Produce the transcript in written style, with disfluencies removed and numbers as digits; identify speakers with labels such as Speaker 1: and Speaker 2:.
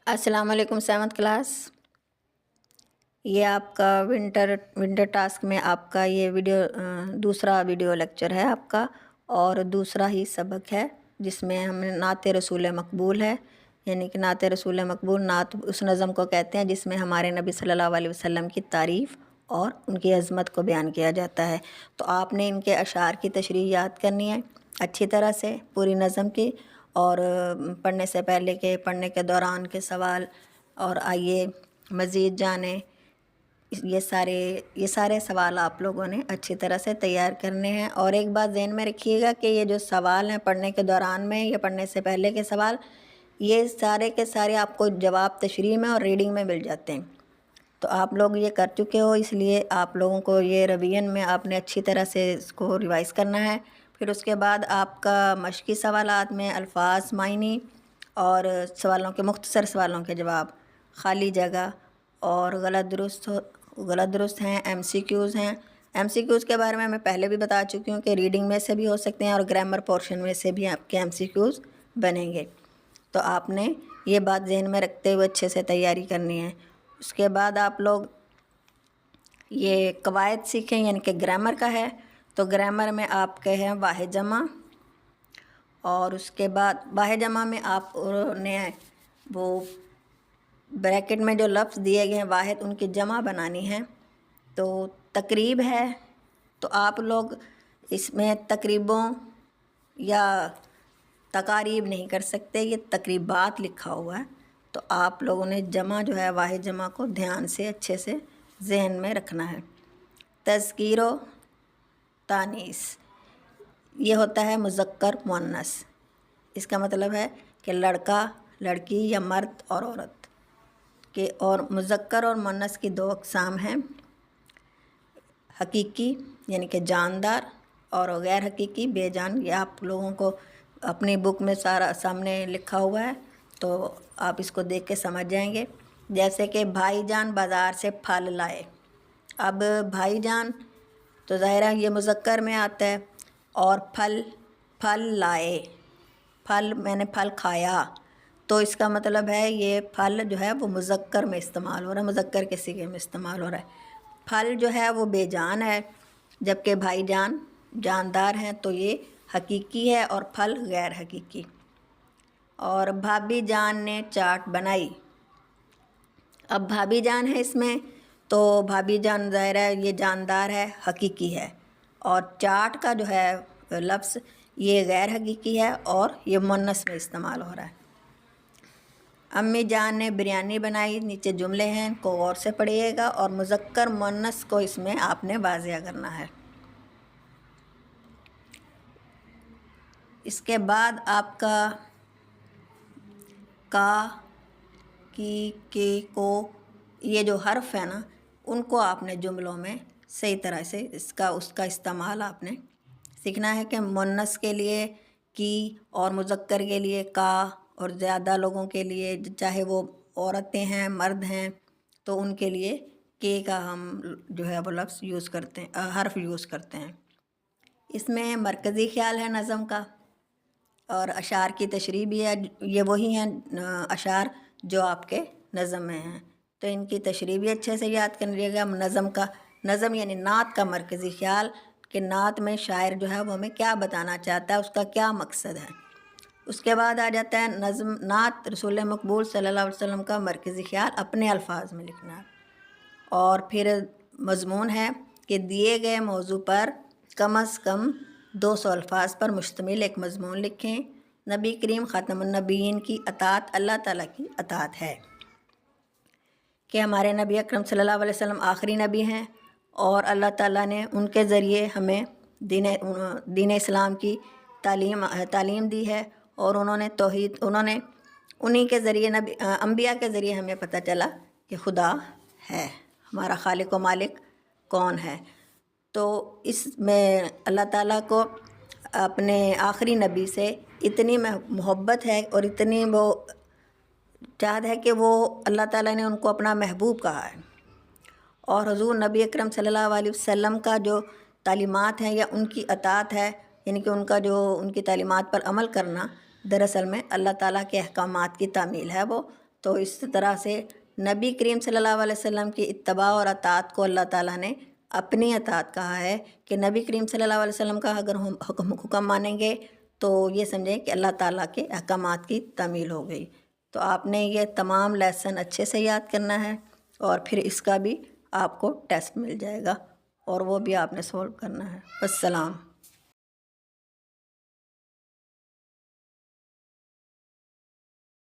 Speaker 1: السلام علیکم 7th class. یہ آپ کا ونٹر ٹاسک میں آپ کا یہ دوسرا ویڈیو لیکچر ہے آپ کا، اور دوسرا ہی سبق ہے جس میں ہم نعت رسول مقبول ہے، یعنی کہ نعت رسول مقبول نعت اس نظم کو کہتے ہیں جس میں ہمارے نبی صلی اللہ علیہ وسلم کی تعریف اور ان کی عظمت کو بیان کیا جاتا ہے۔ تو آپ نے ان کے اشعار کی تشریح یاد کرنی ہے اچھی طرح سے، پوری نظم کی، اور پڑھنے سے پہلے کے، پڑھنے کے دوران کے سوال، اور آئیے مزید جانیں۔ یہ سارے سوال آپ لوگوں نے اچھی طرح سے تیار کرنے ہیں۔ اور ایک بات ذہن میں رکھیے گا کہ یہ جو سوال ہیں پڑھنے کے دوران میں یا پڑھنے سے پہلے کے سوال، یہ سارے کے سارے آپ کو جواب تشریح میں اور ریڈنگ میں مل جاتے ہیں۔ تو آپ لوگ یہ کر چکے ہو، اس لیے آپ لوگوں کو یہ ریویژن میں آپ نے اچھی طرح سے اس کو ریوائز کرنا ہے۔ پھر اس کے بعد آپ کا مشقی سوالات میں الفاظ، معنی اور مختصر سوالوں کے جواب، خالی جگہ اور غلط درست ہیں، MCQs ہیں۔ MCQs کے بارے میں پہلے بھی بتا چکی ہوں کہ ریڈنگ میں سے بھی ہو سکتے ہیں اور گرامر پورشن میں سے بھی آپ کے MCQs بنیں گے۔ تو آپ نے یہ بات ذہن میں رکھتے ہوئے اچھے سے تیاری کرنی ہے۔ اس کے بعد آپ لوگ یہ قواعد سیکھیں، یعنی کہ گرامر کا ہے۔ تو گرامر میں آپ کے ہیں واحد جمع، اور اس کے بعد واحد جمع میں آپ نے وہ بریکٹ میں جو لفظ دیے گئے ہیں واحد، ان کی جمع بنانی ہے۔ تو تقریب ہے، تو آپ لوگ اس میں تقریبوں یا تقاریب نہیں کر سکتے، یہ تقریبات لکھا ہوا ہے۔ تو آپ لوگوں نے جمع جو ہے واحد جمع کو دھیان سے اچھے سے ذہن میں رکھنا ہے۔ تذکیر و تانیث، یہ ہوتا ہے مذکر مؤنث۔ اس کا مطلب ہے کہ لڑکا، لڑکی یا مرد اور عورت کے، اور مذکر اور مؤنث کی دو اقسام ہیں، حقیقی یعنی کہ جاندار، اور غیر حقیقی بے جان۔ یہ آپ لوگوں کو اپنی بک میں سارا سامنے لکھا ہوا ہے، تو آپ اس کو دیکھ کے سمجھ جائیں گے۔ جیسے کہ بھائی جان بازار سے پھل لائے۔ اب بھائی جان تو ظاہر ہے یہ مذکر میں آتا ہے، اور پھل لائے، میں نے پھل کھایا، تو اس کا مطلب ہے یہ پھل جو ہے وہ مذکر میں استعمال ہو رہا ہے، مذکر کے صیغے میں استعمال ہو رہا ہے۔ پھل جو ہے وہ بے جان ہے، جبکہ بھائی جان جاندار ہیں، تو یہ حقیقی ہے اور پھل غیر حقیقی۔ اور بھابھی جان نے چاٹ بنائی۔ اب بھابھی جان ہے اس میں، تو بھابھی جان ظاہر ہے یہ جاندار ہے، حقیقی ہے، اور چاٹ کا جو ہے لفظ یہ غیر حقیقی ہے اور یہ مؤنث میں استعمال ہو رہا ہے۔ امی جان نے بریانی بنائی، نیچے جملے ہیں، ان کو غور سے پڑھیے گا، اور مذکر مؤنث کو اس میں آپ نے واضح کرنا ہے۔ اس کے بعد آپ کا کی، کے، کو، یہ جو حرف ہے نا، ان کو آپ نے جملوں میں صحیح طرح سے اس کا استعمال آپ نے سیکھنا ہے، کہ مؤنث کے لیے کی، اور مذکر کے لیے کا، اور زیادہ لوگوں کے لیے چاہے وہ عورتیں ہیں مرد ہیں تو ان کے لیے کے کا ہم جو ہے وہ لفظ یوز کرتے ہیں، حرف یوز کرتے ہیں۔ اس میں مرکزی خیال ہے نظم کا، اور اشعار کی تشریح بھی ہے۔ یہ وہی ہیں اشعار جو آپ کے نظم میں ہیں، تو ان کی تشریح بھی اچھے سے یاد کر لیجیے گا۔ نظم یعنی نعت کا مرکزی خیال، کہ نعت میں شاعر جو ہے وہ ہمیں کیا بتانا چاہتا ہے، اس کا کیا مقصد ہے۔ اس کے بعد آ جاتا ہے نعت رسول مقبول صلی اللہ علیہ وسلم کا مرکزی خیال اپنے الفاظ میں لکھنا ہے۔ اور پھر مضمون ہے کہ دیے گئے موضوع پر کم از کم 200 الفاظ پر مشتمل ایک مضمون لکھیں۔ نبی کریم خاتم النبیین کی اطاعت اللہ تعالیٰ کی اطاعت ہے، کہ ہمارے نبی اکرم صلی اللہ علیہ وسلم آخری نبی ہیں، اور اللہ تعالیٰ نے ان کے ذریعے ہمیں دین اسلام کی تعلیم دی ہے، اور انہی کے ذریعے انبیاء کے ذریعے ہمیں پتہ چلا کہ خدا ہے، ہمارا خالق و مالک کون ہے۔ تو اس میں اللہ تعالیٰ کو اپنے آخری نبی سے اتنی محبت ہے اور اتنی وہ چاہت ہے کہ وہ اللہ تعالیٰ نے ان کو اپنا محبوب کہا ہے، اور حضور نبی اکرم صلی اللہ علیہ وسلم کا جو تعلیمات ہیں یا ان کی اطاعت ہے، یعنی کہ ان کی تعلیمات پر عمل کرنا، دراصل میں اللہ تعالیٰ کے احکامات کی تعمیل ہے وہ۔ تو اس طرح سے نبی کریم صلی اللہ علیہ وسلم کی اتباع اور اطاعت کو اللہ تعالیٰ نے اپنی اطاعت کہا ہے کہ نبی کریم صلی اللہ علیہ وسلم کا اگر ہم حکم مانیں گے تو یہ سمجھیں کہ اللہ تعالیٰ کے احکامات کی تعمیل ہو گئی۔ تو آپ نے یہ تمام لیسن اچھے سے یاد کرنا ہے، اور پھر اس کا بھی آپ کو ٹیسٹ مل جائے گا اور وہ بھی آپ نے سولو کرنا ہے۔ السلام۔